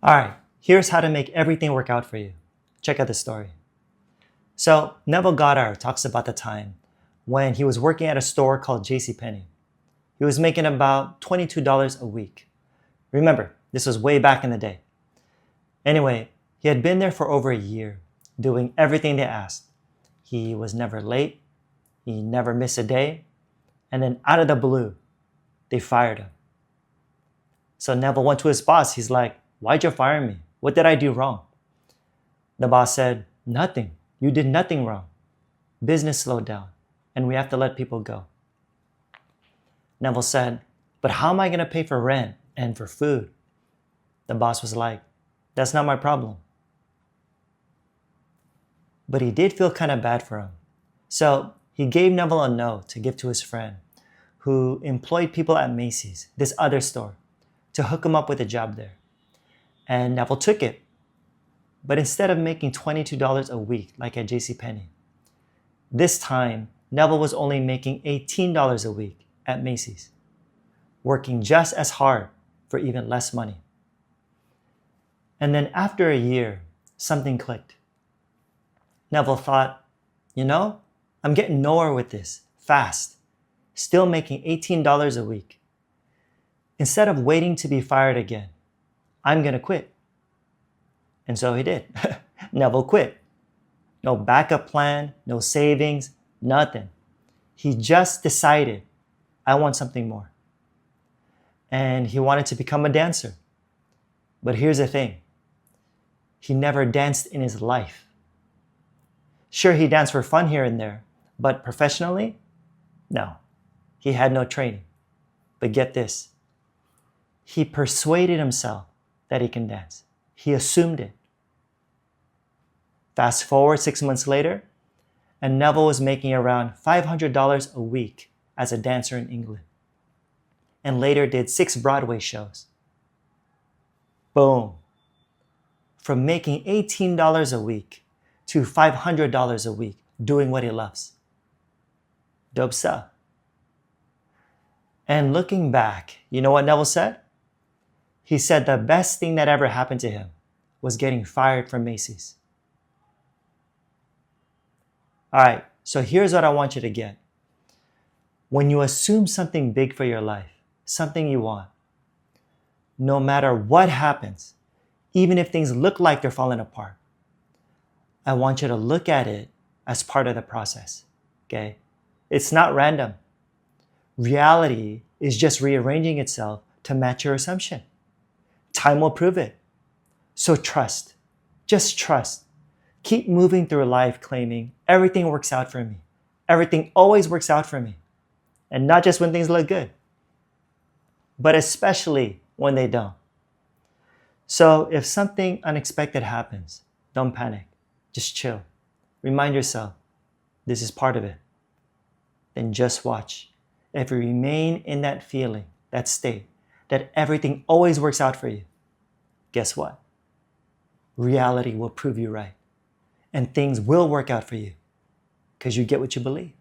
All right, here's how to make everything work out for you. Check out the story. So Neville Goddard talks about the time when he was working at a store called JCPenney. He was making about $22 a week. Remember, this was way back in the day. Anyway, he had been there for over a year, doing everything they asked. He was never late, he never missed a day, and then out of the blue, they fired him. So Neville went to his boss. He's like, "Why'd you fire me? What did I do wrong?" The boss said, "Nothing. You did nothing wrong. Business slowed down, and we have to let people go." Neville said, "But how am I going to pay for rent and for food?" The boss was like, "That's not my problem." But he did feel kind of bad for him. So he gave Neville a note to give to his friend who employed people at Macy's, this other store, to hook him up with a job there. And Neville took it. But instead of making $22 a week like at JCPenney, this time Neville was only making $18 a week at Macy's, working just as hard for even less money. And then after a year, something clicked. Neville thought, I'm getting nowhere with this, fast, still making $18 a week. Instead of waiting to be fired again, I'm going to quit. And so he did. Neville quit. No backup plan, no savings, nothing. He just decided, I want something more. And he wanted to become a dancer. But here's the thing. He never danced in his life. Sure, he danced for fun here and there, but professionally, no. He had no training. But get this. He persuaded himself that he can dance. He assumed it. Fast forward 6 months later, and Neville was making around $500 a week as a dancer in England, and later did 6 Broadway shows. Boom. From making $18 a week to $500 a week doing what he loves. Dope stuff. And looking back, you know what Neville said? He said the best thing that ever happened to him was getting fired from Macy's. All right, so here's what I want you to get. When you assume something big for your life, something you want, no matter what happens, even if things look like they're falling apart, I want you to look at it as part of the process, okay? It's not random. Reality is just rearranging itself to match your assumption. Time will prove it. So trust. Just trust. Keep moving through life claiming everything works out for me. Everything always works out for me. And not just when things look good, but especially when they don't. So if something unexpected happens, don't panic. Just chill. Remind yourself, this is part of it. Then just watch. If you remain in that feeling, that state, that everything always works out for you, guess what? Reality will prove you right. And things will work out for you because you get what you believe.